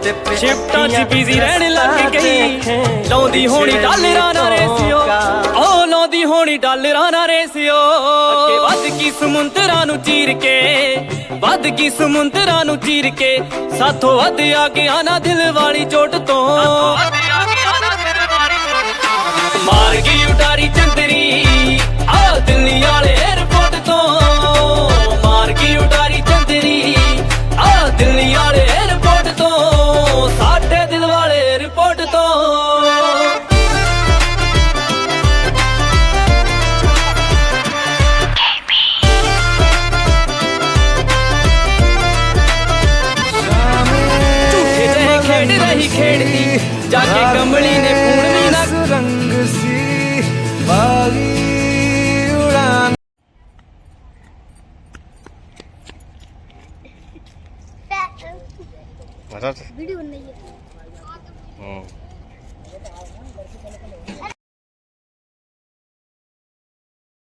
शिफ्टां च बिजी रहने लग गई लाउंदी होनी डालरां ना रेसियो ओ लाउंदी होनी डालरां ना रेसियो अगे वध की समुंदरां नू चीर के वध की समुंदरां नू चीर के साथों वध आ गया ना दिल वाली चोट तो मार गई उडारी चंदरी आ दिल्ली वाले एयरपोर्ट तो मार गई उडारी चंदरी आ दिल्ली वाले एयरपोर्ट तो साडे दिल वाले एयरपोर्ट तो झूठे जहे खेड रही खेडती जाके कमली ने पूर्णी ना रंग सी बागी उड़ान वीडियो बनाइए।